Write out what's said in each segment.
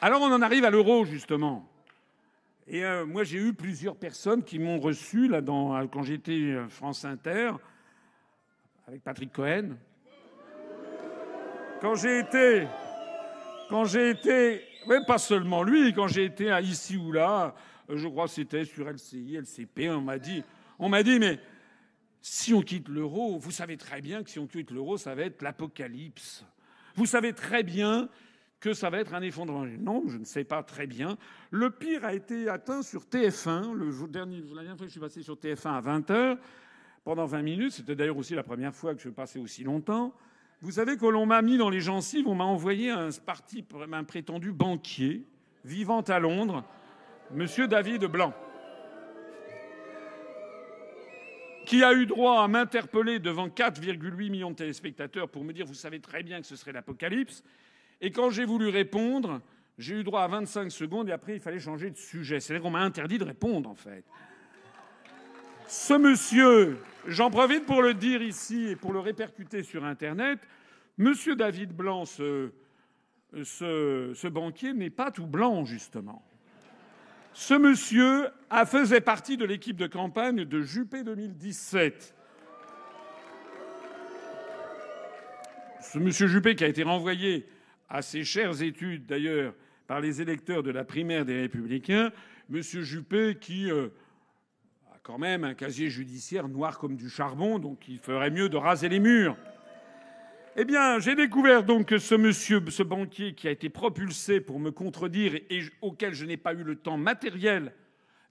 Alors on en arrive à l'euro, justement. Et moi, j'ai eu plusieurs personnes qui m'ont reçu là, quand j'étais France Inter, avec Patrick Cohen. Quand j'ai été... Mais pas seulement lui, quand j'ai été ici ou là, je crois que c'était sur LCI, LCP, on m'a dit, mais si on quitte l'euro, vous savez très bien que si on quitte l'euro, ça va être l'apocalypse. Vous savez très bien que ça va être un effondrement. Non, je ne sais pas très bien. Le pire a été atteint sur TF1. La dernière fois que je suis passé sur TF1 à 20h, pendant 20 minutes, c'était d'ailleurs aussi la première fois que je passais aussi longtemps. Vous savez que l'on m'a mis dans les gencives, on m'a envoyé un prétendu banquier vivant à Londres, Monsieur David Blanc, qui a eu droit à m'interpeller devant 4,8 millions de téléspectateurs pour me dire « Vous savez très bien que ce serait l'apocalypse ». Et quand j'ai voulu répondre, j'ai eu droit à 25 secondes et après, il fallait changer de sujet. C'est-à-dire qu'on m'a interdit de répondre, en fait. Ce monsieur, j'en profite pour le dire ici et pour le répercuter sur Internet, monsieur David Blanc, ce banquier, n'est pas tout blanc, justement. Ce monsieur faisait partie de l'équipe de campagne de Juppé 2017. Ce monsieur Juppé qui a été renvoyé à ses chères études, d'ailleurs, par les électeurs de la primaire des Républicains, monsieur Juppé qui a quand même un casier judiciaire noir comme du charbon, donc il ferait mieux de raser les murs. Eh bien, j'ai découvert donc que ce banquier qui a été propulsé pour me contredire et auquel je n'ai pas eu le temps matériel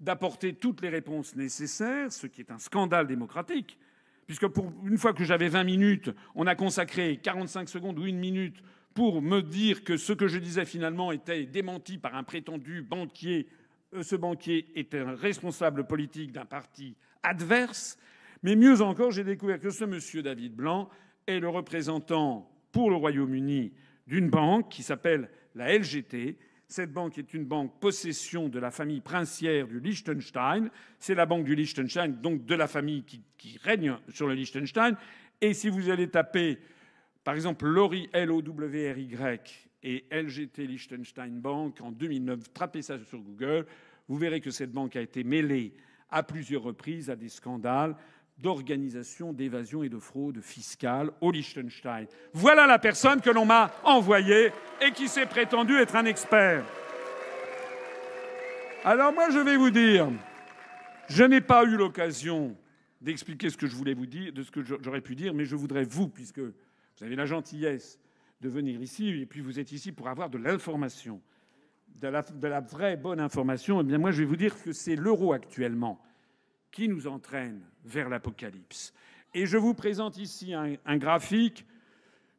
d'apporter toutes les réponses nécessaires, ce qui est un scandale démocratique, puisque une fois que j'avais 20 minutes, on a consacré 45 secondes ou 1 minute pour me dire que ce que je disais finalement était démenti par un prétendu banquier. Ce banquier est un responsable politique d'un parti adverse. Mais mieux encore, j'ai découvert que ce monsieur David Blanc est le représentant pour le Royaume-Uni d'une banque qui s'appelle la LGT. Cette banque est une banque possession de la famille princière du Liechtenstein. C'est la banque du Liechtenstein, donc de la famille qui règne sur le Liechtenstein. Et si vous allez taper, par exemple, Lowry, L-O-W-R-Y, et LGT Liechtenstein Bank en 2009, tapez ça sur Google, vous verrez que cette banque a été mêlée à plusieurs reprises à des scandales d'organisation d'évasion et de fraude fiscale au Liechtenstein. Voilà la personne que l'on m'a envoyée et qui s'est prétendu être un expert. Alors moi, je vais vous dire, je n'ai pas eu l'occasion d'expliquer ce que je voulais vous dire, de ce que j'aurais pu dire, mais je voudrais vous, puisque vous avez la gentillesse de venir ici, et puis vous êtes ici pour avoir de l'information, de la vraie bonne information, eh bien moi je vais vous dire que c'est l'euro actuellement qui nous entraîne vers l'apocalypse. Et je vous présente ici un graphique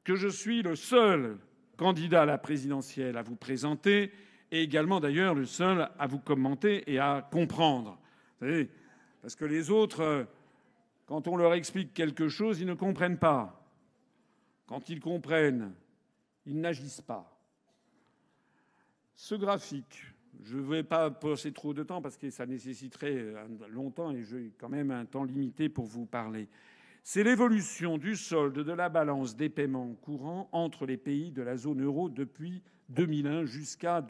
que je suis le seul candidat à la présidentielle à vous présenter, et également d'ailleurs le seul à vous commenter et à comprendre. Vous savez, parce que les autres, quand on leur explique quelque chose, ils ne comprennent pas. Quand ils comprennent, ils n'agissent pas. Ce graphique, je ne vais pas passer trop de temps parce que ça nécessiterait longtemps et j'ai quand même un temps limité pour vous parler. C'est l'évolution du solde de la balance des paiements courants entre les pays de la zone euro depuis 2001 jusqu'à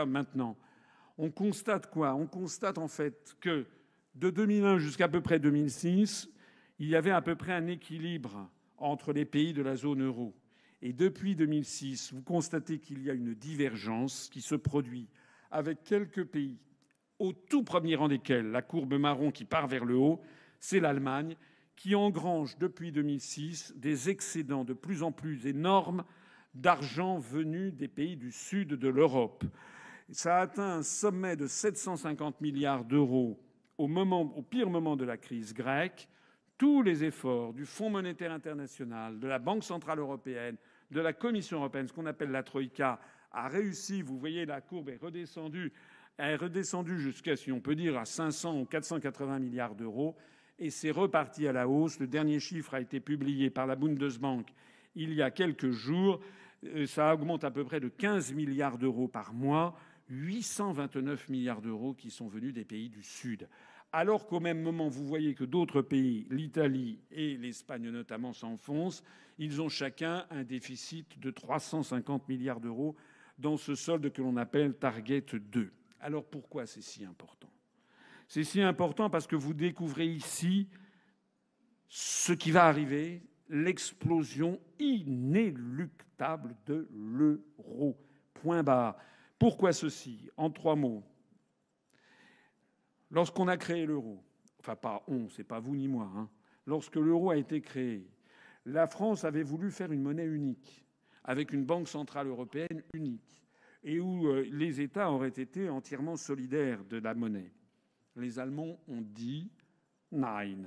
maintenant. On constate quoi? On constate en fait que de 2001 jusqu'à peu près 2006, il y avait à peu près un équilibre entre les pays de la zone euro. Et depuis 2006, vous constatez qu'il y a une divergence qui se produit avec quelques pays, au tout premier rang desquels la courbe marron qui part vers le haut, c'est l'Allemagne, qui engrange depuis 2006 des excédents de plus en plus énormes d'argent venu des pays du sud de l'Europe. Ça a atteint un sommet de 750 milliards d'euros au pire moment de la crise grecque. Tous les efforts du Fonds monétaire international, de la Banque centrale européenne, de la Commission européenne, ce qu'on appelle la Troïka, a réussi. Vous voyez, la courbe est redescendue. Elle est redescendue jusqu'à, si on peut dire, à 500 ou 480 milliards d'euros. Et c'est reparti à la hausse. Le dernier chiffre a été publié par la Bundesbank il y a quelques jours. Ça augmente à peu près de 15 milliards d'euros par mois. 829 milliards d'euros qui sont venus des pays du Sud. Alors qu'au même moment, vous voyez que d'autres pays, l'Italie et l'Espagne notamment, s'enfoncent. Ils ont chacun un déficit de 350 milliards d'euros dans ce solde que l'on appelle Target 2. Alors pourquoi c'est si important? C'est si important parce que vous découvrez ici ce qui va arriver, l'explosion inéluctable de l'euro. Point barre. Pourquoi ceci? En 3 mots. Lorsqu'on a créé l'euro, enfin pas on, c'est pas vous ni moi, hein. Lorsque l'euro a été créé, la France avait voulu faire une monnaie unique, avec une banque centrale européenne unique, et où les États auraient été entièrement solidaires de la monnaie. Les Allemands ont dit Nein.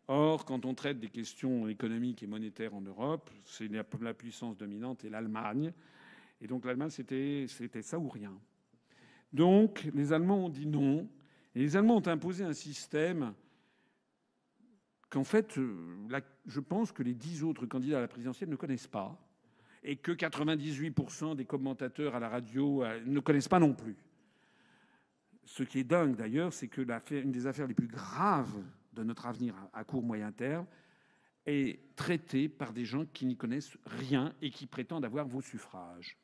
Or, quand on traite des questions économiques et monétaires en Europe, c'est la puissance dominante est l'Allemagne. Et donc l'Allemagne, c'était ça ou rien. Donc les Allemands ont dit non. Et les Allemands ont imposé un système qu'en fait, je pense que les 10 autres candidats à la présidentielle ne connaissent pas. Et que 98% des commentateurs à la radio ne connaissent pas non plus. Ce qui est dingue d'ailleurs, c'est que une des affaires les plus graves de notre avenir à court moyen terme est traitée par des gens qui n'y connaissent rien et qui prétendent avoir vos suffrages.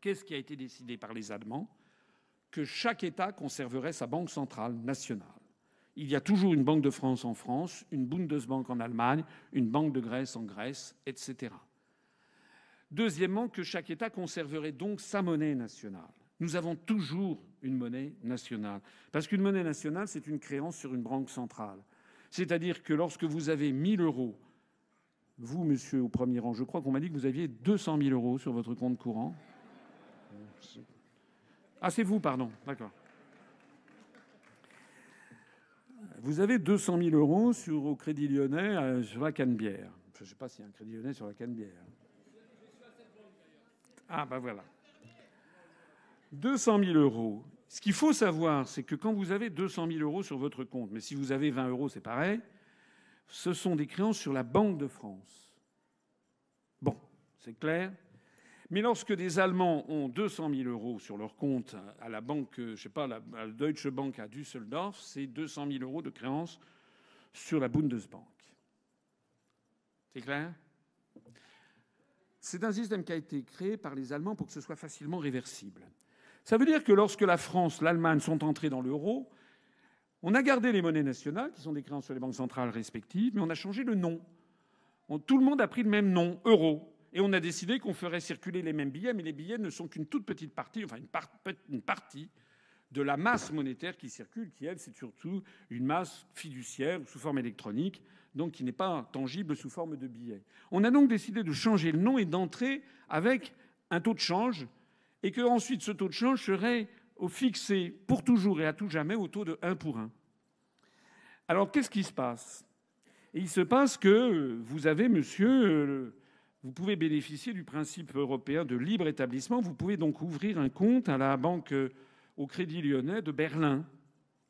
Qu'est-ce qui a été décidé par les Allemands? Que chaque État conserverait sa banque centrale nationale. Il y a toujours une Banque de France en France, une Bundesbank en Allemagne, une Banque de Grèce en Grèce, etc. Deuxièmement, que chaque État conserverait donc sa monnaie nationale. Nous avons toujours une monnaie nationale. Parce qu'une monnaie nationale, c'est une créance sur une banque centrale. C'est-à-dire que lorsque vous avez 1 000 euros, vous, monsieur, au premier rang, je crois qu'on m'a dit que vous aviez 200 000 euros sur votre compte courant. Ah, c'est vous, pardon. D'accord. Vous avez 200 000 euros au Crédit Lyonnais sur la Canebière. Je ne sais pas s'il y a un Crédit Lyonnais sur la Canebière. Ah, ben voilà. 200 000 euros. Ce qu'il faut savoir, c'est que quand vous avez 200 000 euros sur votre compte, mais si vous avez 20 euros, c'est pareil, ce sont des créances sur la Banque de France. Bon, c'est clair. Mais lorsque des Allemands ont 200 000 euros sur leur compte à la banque, je sais pas, à la Deutsche Bank à Düsseldorf, c'est 200 000 euros de créances sur la Bundesbank. C'est clair? C'est un système qui a été créé par les Allemands pour que ce soit facilement réversible. Ça veut dire que lorsque la France, l'Allemagne sont entrés dans l'euro, on a gardé les monnaies nationales, qui sont des créances sur les banques centrales respectives, mais on a changé le nom. Tout le monde a pris le même nom, euro. Et on a décidé qu'on ferait circuler les mêmes billets, mais les billets ne sont qu'une toute petite partie, enfin une partie de la masse monétaire qui circule, qui, elle, c'est surtout une masse fiduciaire sous forme électronique, donc qui n'est pas tangible sous forme de billets. On a donc décidé de changer le nom et d'entrer avec un taux de change, et que ensuite ce taux de change serait fixé pour toujours et à tout jamais au taux de 1 pour 1. Alors qu'est-ce qui se passe? Et il se passe que vous avez, monsieur... Vous pouvez bénéficier du principe européen de libre établissement. Vous pouvez donc ouvrir un compte à la banque, au Crédit Lyonnais de Berlin,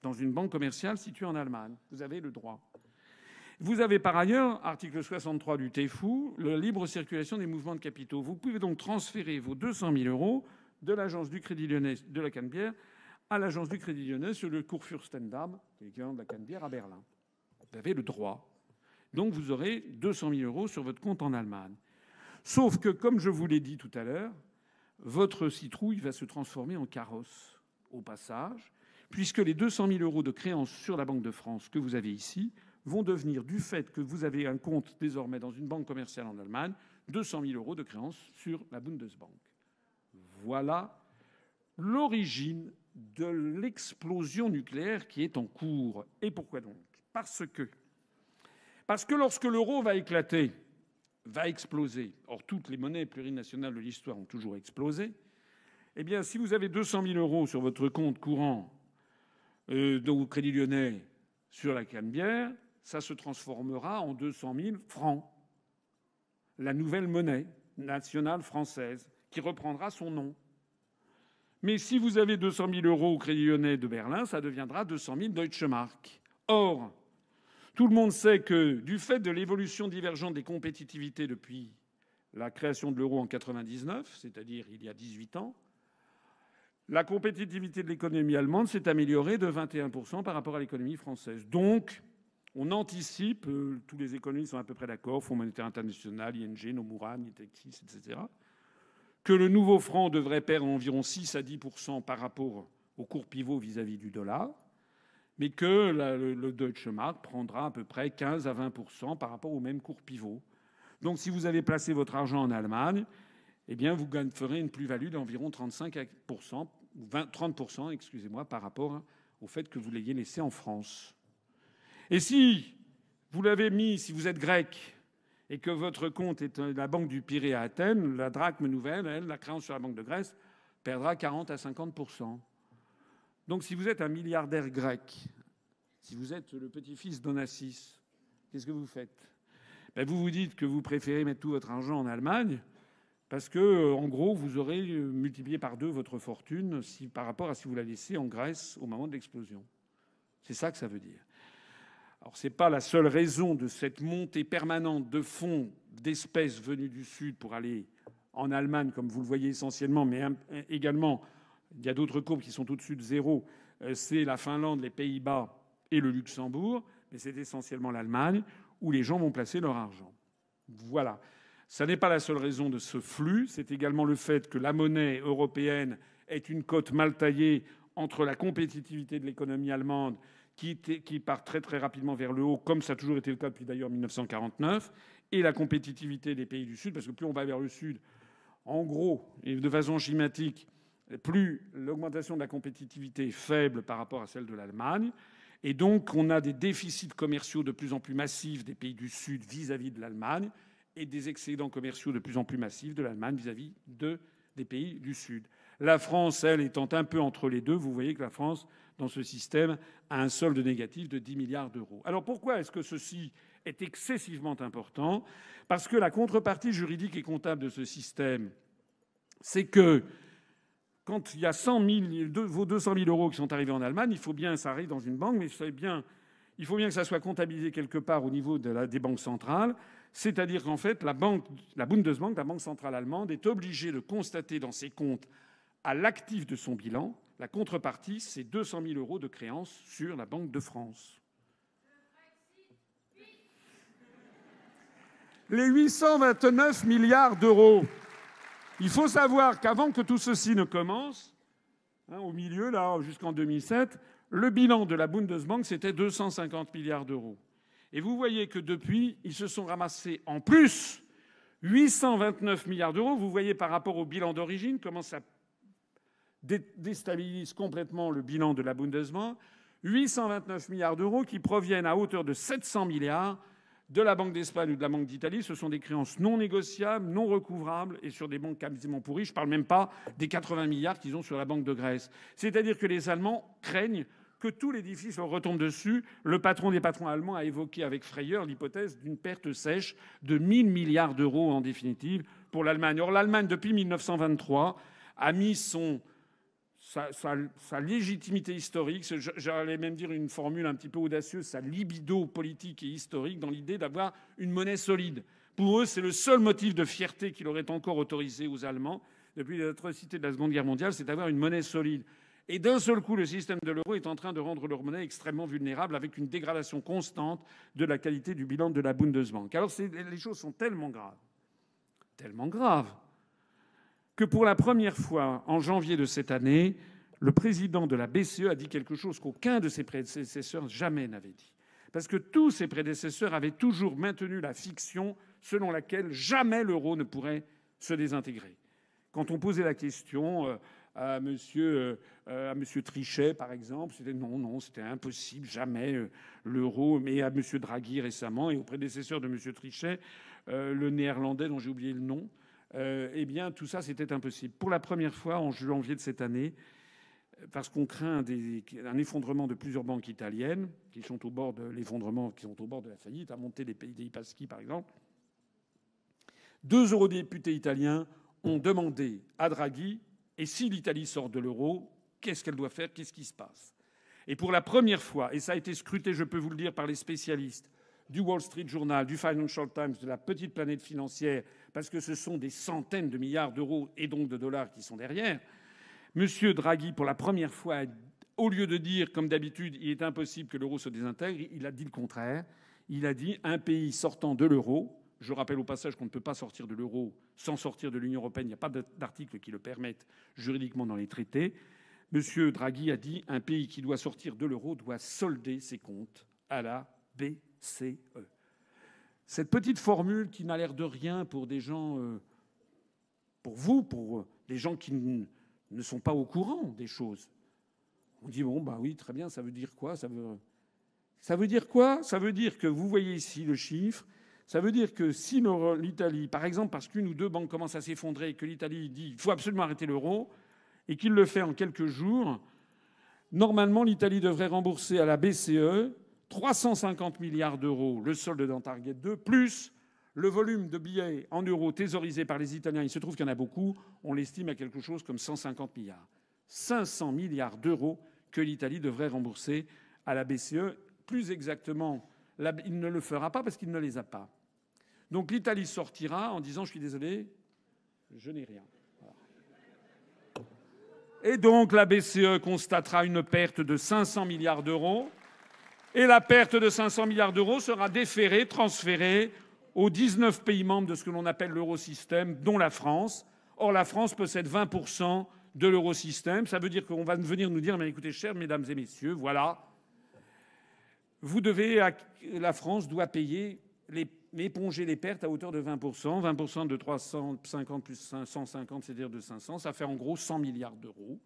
dans une banque commerciale située en Allemagne. Vous avez le droit. Vous avez par ailleurs, article 63 du TFU, la libre circulation des mouvements de capitaux. Vous pouvez donc transférer vos 200 000 euros de l'agence du Crédit Lyonnais de la Canebière à l'agence du Crédit Lyonnais sur le Kurfürstendamm, l'équivalent de la Canebière, à Berlin. Vous avez le droit. Donc vous aurez 200 000 euros sur votre compte en Allemagne. Sauf que, comme je vous l'ai dit tout à l'heure, votre citrouille va se transformer en carrosse au passage, puisque les 200 000 euros de créances sur la Banque de France que vous avez ici vont devenir, du fait que vous avez un compte désormais dans une banque commerciale en Allemagne, 200 000 euros de créances sur la Bundesbank. Voilà l'origine de l'explosion nucléaire qui est en cours. Et pourquoi donc? Parce que lorsque l'euro va éclater, va exploser. Or, toutes les monnaies plurinationales de l'histoire ont toujours explosé. Eh bien, si vous avez 200 000 euros sur votre compte courant au Crédit Lyonnais sur la Canebière, ça se transformera en 200 000 francs. La nouvelle monnaie nationale française qui reprendra son nom. Mais si vous avez 200 000 euros au Crédit Lyonnais de Berlin, ça deviendra 200 000 Deutsche Mark. Or, tout le monde sait que, du fait de l'évolution divergente des compétitivités depuis la création de l'euro en 1999, c'est-à-dire il y a 18 ans, la compétitivité de l'économie allemande s'est améliorée de 21% par rapport à l'économie française. Donc, on anticipe, tous les économistes sont à peu près d'accord, Fonds monétaire international, ING, Nomura, Natixis, etc., que le nouveau franc devrait perdre environ 6 à 10% par rapport au cours pivot vis-à-vis du dollar, mais que le Deutsche Mark prendra à peu près 15 à 20% par rapport au même cours pivot. Donc si vous avez placé votre argent en Allemagne, eh bien vous ferez une plus-value d'environ 35%, ou 30%, excusez-moi, par rapport au fait que vous l'ayez laissé en France. Et si vous l'avez mis, si vous êtes grec, et que votre compte est la banque du Pirée à Athènes, la drachme nouvelle, elle, la créance sur la banque de Grèce, perdra 40 à 50%. Donc si vous êtes un milliardaire grec, si vous êtes le petit-fils d'Onassis, qu'est-ce que vous faites? Vous vous dites que vous préférez mettre tout votre argent en Allemagne parce que, en gros, vous aurez multiplié par 2 votre fortune par rapport à si vous la laissez en Grèce au moment de l'explosion. C'est ça que ça veut dire. Alors c'est pas la seule raison de cette montée permanente de fonds d'espèces venues du Sud pour aller en Allemagne, comme vous le voyez essentiellement, mais également il y a d'autres courbes qui sont au-dessus de zéro. C'est la Finlande, les Pays-Bas et le Luxembourg, mais c'est essentiellement l'Allemagne où les gens vont placer leur argent. Voilà. Ça n'est pas la seule raison de ce flux. C'est également le fait que la monnaie européenne est une cote mal taillée entre la compétitivité de l'économie allemande qui part très très rapidement vers le haut, comme ça a toujours été le cas depuis d'ailleurs 1949, et la compétitivité des pays du Sud, parce que plus on va vers le Sud, en gros, et de façon schématique, plus l'augmentation de la compétitivité est faible par rapport à celle de l'Allemagne. Et donc, on a des déficits commerciaux de plus en plus massifs des pays du Sud vis-à-vis de l'Allemagne et des excédents commerciaux de plus en plus massifs de l'Allemagne vis-à-vis des pays du Sud. La France, elle, étant un peu entre les deux, vous voyez que la France, dans ce système, a un solde négatif de 10 milliards d'euros. Alors pourquoi est-ce que ceci est excessivement important? Parce que la contrepartie juridique et comptable de ce système, c'est que quand il y a 200 000 euros qui sont arrivés en Allemagne, il faut bien que ça arrive dans une banque, mais il faut bien que ça soit comptabilisé quelque part au niveau des banques centrales. C'est-à-dire qu'en fait, la Bundesbank, la banque centrale allemande, est obligée de constater dans ses comptes, à l'actif de son bilan, la contrepartie, c'est 200 000 euros de créances sur la Banque de France. Les 829 milliards d'euros. Il faut savoir qu'avant que tout ceci ne commence, au milieu, là, jusqu'en 2007, le bilan de la Bundesbank, c'était 250 milliards d'euros. Et vous voyez que depuis, ils se sont ramassés en plus 829 milliards d'euros. Vous voyez par rapport au bilan d'origine comment ça déstabilise complètement le bilan de la Bundesbank. 829 milliards d'euros qui proviennent à hauteur de 700 milliards de la Banque d'Espagne ou de la Banque d'Italie. Ce sont des créances non négociables, non recouvrables et sur des banques quasiment pourries. Je ne parle même pas des 80 milliards qu'ils ont sur la Banque de Grèce. C'est-à-dire que les Allemands craignent que tout l'édifice leur retombe dessus. Le patron des patrons allemands a évoqué avec frayeur l'hypothèse d'une perte sèche de 1 000 milliards d'euros en définitive pour l'Allemagne. Or, l'Allemagne, depuis 1923, a mis sa légitimité historique, j'allais même dire une formule un petit peu audacieuse, sa libido politique et historique dans l'idée d'avoir une monnaie solide. Pour eux, c'est le seul motif de fierté qui leur est encore autorisé aux Allemands depuis les atrocités de la Seconde Guerre mondiale, c'est d'avoir une monnaie solide. Et d'un seul coup, le système de l'euro est en train de rendre leur monnaie extrêmement vulnérable avec une dégradation constante de la qualité du bilan de la Bundesbank. Alors les choses sont tellement graves, que pour la première fois, en janvier de cette année, le président de la BCE a dit quelque chose qu'aucun de ses prédécesseurs jamais n'avait dit. Parce que tous ses prédécesseurs avaient toujours maintenu la fiction selon laquelle jamais l'euro ne pourrait se désintégrer. Quand on posait la question à monsieur Trichet, par exemple, c'était non, c'était impossible, jamais l'euro. Mais à monsieur Draghi récemment et au prédécesseur de monsieur Trichet, le néerlandais dont j'ai oublié le nom, eh bien, tout ça, c'était impossible. Pour la première fois, en janvier de cette année, parce qu'on craint un effondrement de plusieurs banques italiennes qui sont au bord de l'effondrement, qui sont au bord de la faillite, à monter des Pays Basques, par exemple, 2 eurodéputés italiens ont demandé à Draghi, et si l'Italie sort de l'euro, qu'est-ce qu'elle doit faire? Qu'est-ce qui se passe? Et pour la première fois, et ça a été scruté, je peux vous le dire, par les spécialistes du Wall Street Journal, du Financial Times, de la petite planète financière, parce que ce sont des centaines de milliards d'euros et donc de dollars qui sont derrière, M. Draghi, pour la première fois, au lieu de dire, comme d'habitude, il est impossible que l'euro se désintègre, il a dit le contraire. Il a dit un pays sortant de l'euro Je rappelle au passage qu'on ne peut pas sortir de l'euro sans sortir de l'Union européenne. Il n'y a pas d'article qui le permette juridiquement dans les traités. M. Draghi a dit un pays qui doit sortir de l'euro doit solder ses comptes à la BCE. Cette petite formule qui n'a l'air de rien pour des gens, pour vous, pour des gens qui ne sont pas au courant des choses. On dit bon, bah oui, très bien, ça veut dire quoi? Ça veut dire quoi? Ça veut dire que vous voyez ici le chiffre. Ça veut dire que si l'Italie, par exemple, parce qu'une ou deux banques commencent à s'effondrer et que l'Italie dit il faut absolument arrêter l'euro et qu'il le fait en quelques jours, normalement l'Italie devrait rembourser à la BCE 350 milliards d'euros, le solde dans Target 2, plus le volume de billets en euros thésaurisés par les Italiens. Il se trouve qu'il y en a beaucoup. On l'estime à quelque chose comme 150 milliards. 500 milliards d'euros que l'Italie devrait rembourser à la BCE. Plus exactement, il ne le fera pas parce qu'il ne les a pas. Donc l'Italie sortira en disant « Je suis désolé, je n'ai rien ». Et donc la BCE constatera une perte de 500 milliards d'euros. Et la perte de 500 milliards d'euros sera déférée, transférée aux 19 pays membres de ce que l'on appelle l'eurosystème, dont la France. Or, la France possède 20% de l'eurosystème. Ça veut dire qu'on va venir nous dire « Mais écoutez, chers mesdames et messieurs, voilà, la France doit payer, éponger les pertes à hauteur de 20%. 20% de 350 plus 150, c'est-à-dire de 500. Ça fait en gros 100 milliards d'euros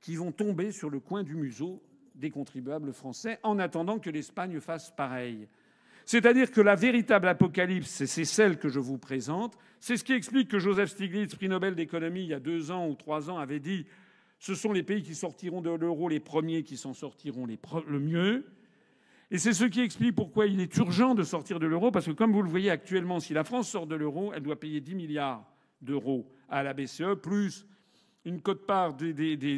qui vont tomber sur le coin du museau des contribuables français en attendant que l'Espagne fasse pareil. C'est-à-dire que la véritable apocalypse, c'est celle que je vous présente. C'est ce qui explique que Joseph Stiglitz, prix Nobel d'économie, il y a 2 ans ou 3 ans, avait dit « Ce sont les pays qui sortiront de l'euro les premiers qui s'en sortiront le mieux ». Et c'est ce qui explique pourquoi il est urgent de sortir de l'euro, parce que comme vous le voyez actuellement, si la France sort de l'euro, elle doit payer 10 milliards d'euros à la BCE, plus une quote-part des billets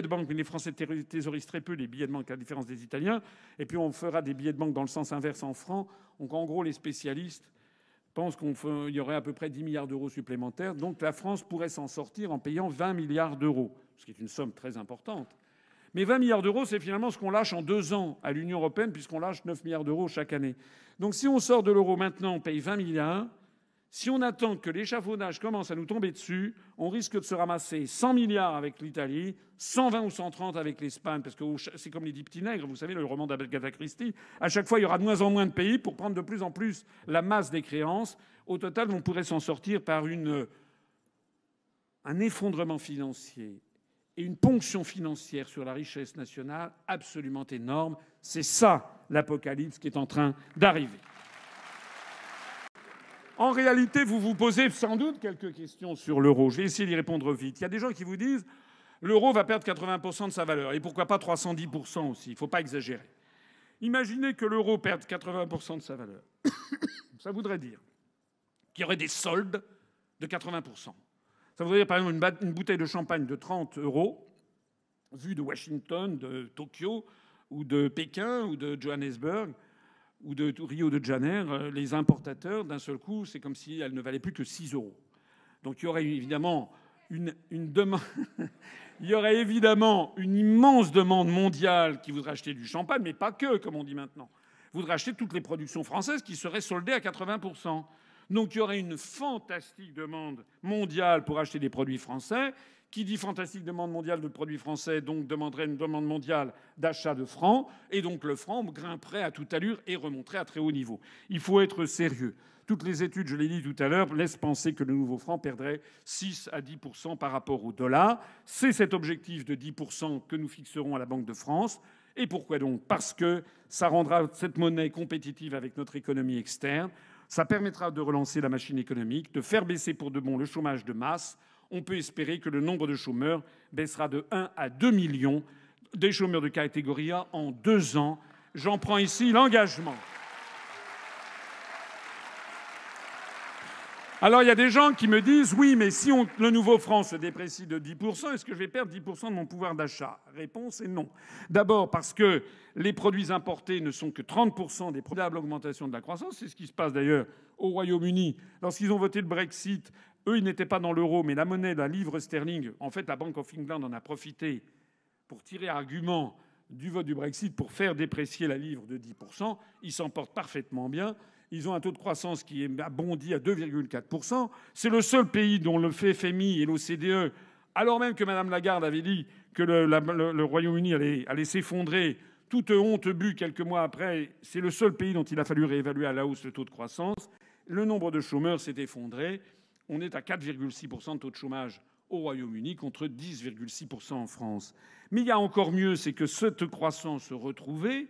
de banque. Mais les Français thésaurisent très peu les billets de banque, à la différence des Italiens. Et puis on fera des billets de banque dans le sens inverse en francs. Donc en gros, les spécialistes pensent qu'il y aurait à peu près 10 milliards d'euros supplémentaires. Donc la France pourrait s'en sortir en payant 20 milliards d'euros, ce qui est une somme très importante. Mais 20 milliards d'euros, c'est finalement ce qu'on lâche en 2 ans à l'Union européenne, puisqu'on lâche 9 milliards d'euros chaque année. Donc si on sort de l'euro maintenant, on paye 20 milliards. Si on attend que l'échafaudage commence à nous tomber dessus, on risque de se ramasser 100 milliards avec l'Italie, 120 ou 130 avec l'Espagne, parce que c'est comme les 10 petits nègres, vous savez, le roman d'Agatha Christie. À chaque fois, il y aura de moins en moins de pays pour prendre de plus en plus la masse des créances. Au total, on pourrait s'en sortir par un effondrement financier et une ponction financière sur la richesse nationale absolument énorme. C'est ça l'apocalypse qui est en train d'arriver. En réalité, vous vous posez sans doute quelques questions sur l'euro. Je vais essayer d'y répondre vite. Il y a des gens qui vous disent l'euro va perdre 80% de sa valeur. Et pourquoi pas 310% aussi. Il ne faut pas exagérer. Imaginez que l'euro perde 80% de sa valeur. Ça voudrait dire qu'il y aurait des soldes de 80%. Ça voudrait dire, par exemple, une bouteille de champagne de 30 €, vue de Washington, de Tokyo, ou de Pékin, ou de Johannesburg, ou de Rio de Janeiro, les importateurs, d'un seul coup, c'est comme si elle ne valait plus que 6 €. Donc il y aurait évidemment une demande. Il y aurait évidemment une immense demande mondiale qui voudrait acheter du champagne, mais pas que, comme on dit maintenant. Voudrait acheter toutes les productions françaises qui seraient soldées à 80%. Donc il y aurait une fantastique demande mondiale pour acheter des produits français. Qui dit fantastique demande mondiale de produits français, donc demanderait une demande mondiale d'achat de francs. Et donc le franc grimperait à toute allure et remonterait à très haut niveau. Il faut être sérieux. Toutes les études, je l'ai dit tout à l'heure, laissent penser que le nouveau franc perdrait 6 à 10% par rapport au dollar. C'est cet objectif de 10% que nous fixerons à la Banque de France. Et pourquoi donc ? Parce que ça rendra cette monnaie compétitive avec notre économie externe. Ça permettra de relancer la machine économique, de faire baisser pour de bon le chômage de masse. On peut espérer que le nombre de chômeurs baissera de 1 à 2 millions des chômeurs de catégorie A en 2 ans. J'en prends ici l'engagement. Alors, il y a des gens qui me disent « Oui, mais si le nouveau franc se déprécie de 10%, est-ce que je vais perdre 10% de mon pouvoir d'achat ?» Réponse est non. D'abord parce que les produits importés ne sont que 30% des probables augmentations de la croissance. C'est ce qui se passe d'ailleurs au Royaume-Uni. Lorsqu'ils ont voté le Brexit, eux, ils n'étaient pas dans l'euro, mais la monnaie, la livre sterling, en fait, la Bank of England en a profité pour tirer argument du vote du Brexit pour faire déprécier la livre de 10%. Ils s'en portent parfaitement bien. Ils ont un taux de croissance qui a bondi à 2,4%. C'est le seul pays dont le FMI et l'OCDE, alors même que Mme Lagarde avait dit que le Royaume-Uni allait s'effondrer, toute honte bue quelques mois après, c'est le seul pays dont il a fallu réévaluer à la hausse le taux de croissance. Le nombre de chômeurs s'est effondré. On est à 4,6% de taux de chômage au Royaume-Uni contre 10,6% en France. Mais il y a encore mieux, c'est que cette croissance retrouvée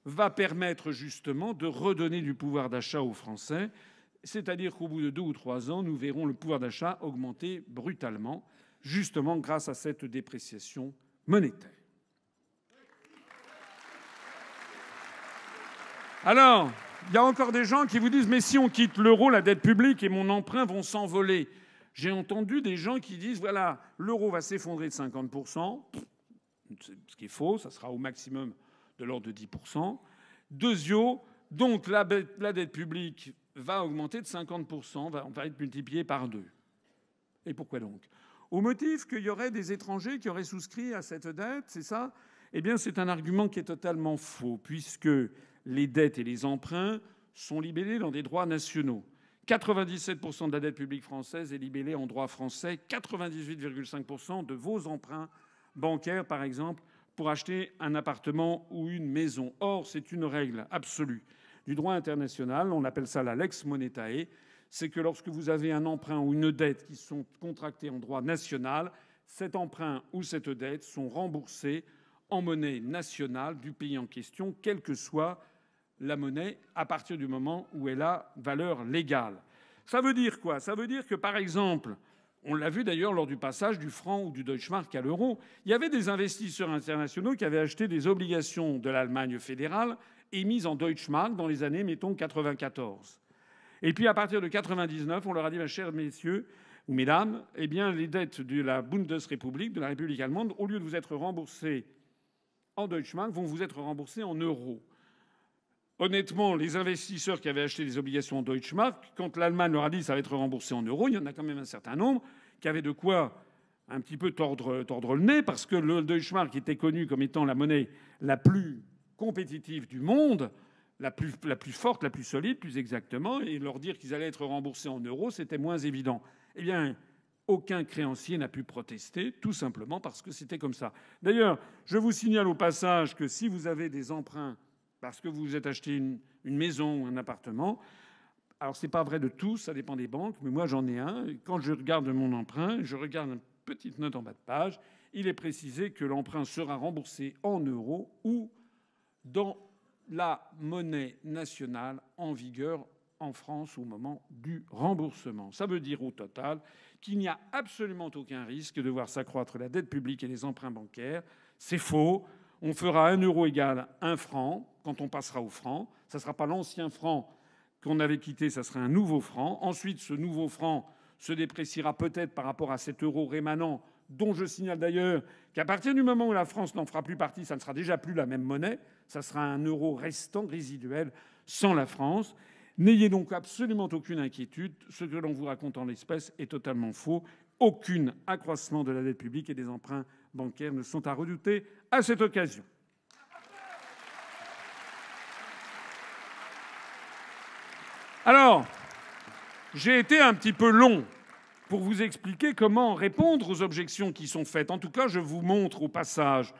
va permettre justement de redonner du pouvoir d'achat aux Français. C'est-à-dire qu'au bout de 2 ou 3 ans, nous verrons le pouvoir d'achat augmenter brutalement, justement grâce à cette dépréciation monétaire. Alors, il y a encore des gens qui vous disent « Mais si on quitte l'euro, la dette publique et mon emprunt vont s'envoler ». J'ai entendu des gens qui disent « Voilà, l'euro va s'effondrer de 50%. » Ce qui est faux, ça sera au maximum de l'ordre de 10%. Deuxièmement, donc la dette publique va augmenter de 50%, on va être multiplié par 2. Et pourquoi donc? Au motif qu'il y aurait des étrangers qui auraient souscrit à cette dette, c'est ça? Eh bien, c'est un argument qui est totalement faux, puisque les dettes et les emprunts sont libellés dans des droits nationaux. 97% de la dette publique française est libellée en droit français. 98,5% de vos emprunts bancaires, par exemple, pour acheter un appartement ou une maison. Or, c'est une règle absolue du droit international. On appelle ça la lex monetae. C'est que lorsque vous avez un emprunt ou une dette qui sont contractés en droit national, cet emprunt ou cette dette sont remboursés en monnaie nationale du pays en question, quelle que soit la monnaie, à partir du moment où elle a valeur légale. Ça veut dire quoi? Ça veut dire que, par exemple, on l'a vu d'ailleurs lors du passage du franc ou du Deutschmark à l'euro, il y avait des investisseurs internationaux qui avaient acheté des obligations de l'Allemagne fédérale émises en Deutschmark dans les années, mettons, 94. Et puis à partir de 99, on leur a dit, chers messieurs ou mesdames, eh bien les dettes de la Bundesrepublik, de la République allemande, au lieu de vous être remboursées en Deutschmark, vont vous être remboursées en euros. Honnêtement, les investisseurs qui avaient acheté des obligations en Deutschmark, quand l'Allemagne leur a dit que ça va être remboursé en euros, il y en a quand même un certain nombre qui avaient de quoi un petit peu tordre le nez, parce que le Deutschmark était connu comme étant la monnaie la plus compétitive du monde, la plus forte, la plus solide, plus exactement, et leur dire qu'ils allaient être remboursés en euros, c'était moins évident. Eh bien, aucun créancier n'a pu protester, tout simplement parce que c'était comme ça. D'ailleurs, je vous signale au passage que si vous avez des emprunts parce que vous vous êtes acheté une maison ou un appartement, alors c'est pas vrai de tous, ça dépend des banques, mais moi j'en ai un. Et quand je regarde mon emprunt, je regarde une petite note en bas de page, il est précisé que l'emprunt sera remboursé en euros ou dans la monnaie nationale en vigueur en France au moment du remboursement. Ça veut dire au total qu'il n'y a absolument aucun risque de voir s'accroître la dette publique et les emprunts bancaires. C'est faux. On fera 1 euro égale 1 franc quand on passera au franc. Ça ne sera pas l'ancien franc qu'on avait quitté, ça sera un nouveau franc. Ensuite, ce nouveau franc se dépréciera peut-être par rapport à cet euro rémanent, dont je signale d'ailleurs qu'à partir du moment où la France n'en fera plus partie, ça ne sera déjà plus la même monnaie. Ça sera un euro restant, résiduel, sans la France. N'ayez donc absolument aucune inquiétude. Ce que l'on vous raconte en l'espèce est totalement faux. Aucun accroissement de la dette publique et des emprunts bancaires ne sont à redouter à cette occasion. Alors, j'ai été un petit peu long pour vous expliquer comment répondre aux objections qui sont faites. En tout cas, je vous montre au passage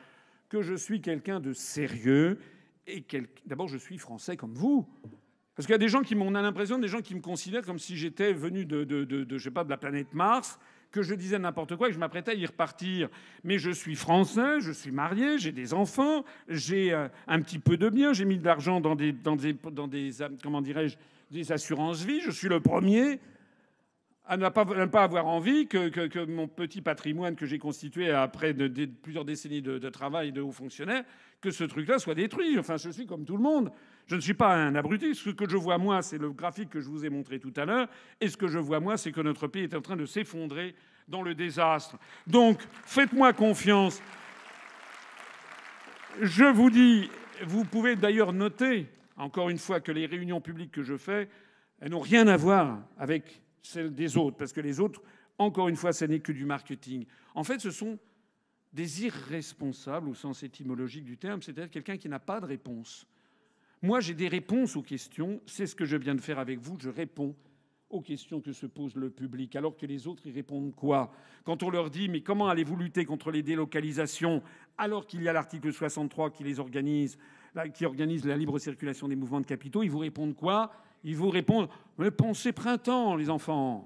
que je suis quelqu'un de sérieux et d'abord, je suis français comme vous. Parce qu'il y a des gens on a l'impression des gens qui me considèrent comme si j'étais venu je sais pas, de la planète Mars, que je disais n'importe quoi et que je m'apprêtais à y repartir. Mais je suis français, je suis marié, j'ai des enfants, j'ai un petit peu de biens, j'ai mis de l'argent dans des comment dirais-je, des assurances-vie. Je suis le premier à ne pas avoir envie que mon petit patrimoine que j'ai constitué après plusieurs décennies de travail de haut fonctionnaire, que ce truc-là soit détruit. Enfin, je suis comme tout le monde. Je ne suis pas un abruti. Ce que je vois, moi, c'est le graphique que je vous ai montré tout à l'heure. Et ce que je vois, moi, c'est que notre pays est en train de s'effondrer dans le désastre. Donc, faites-moi confiance. Je vous dis, vous pouvez d'ailleurs noter, encore une fois, que les réunions publiques que je fais, elles n'ont rien à voir avec celles des autres. Parce que les autres, encore une fois, ce n'est que du marketing. En fait, ce sont des irresponsables au sens étymologique du terme, c'est-à-dire quelqu'un qui n'a pas de réponse. Moi, j'ai des réponses aux questions. C'est ce que je viens de faire avec vous. Je réponds aux questions que se pose le public. Alors que les autres, ils répondent quoi? Quand on leur dit « Mais comment allez-vous lutter contre les délocalisations ?» alors qu'il y a l'article 63 qui les organise, qui organise la libre circulation des mouvements de capitaux, ils vous répondent quoi? Ils vous répondent « Mais pensez printemps, les enfants !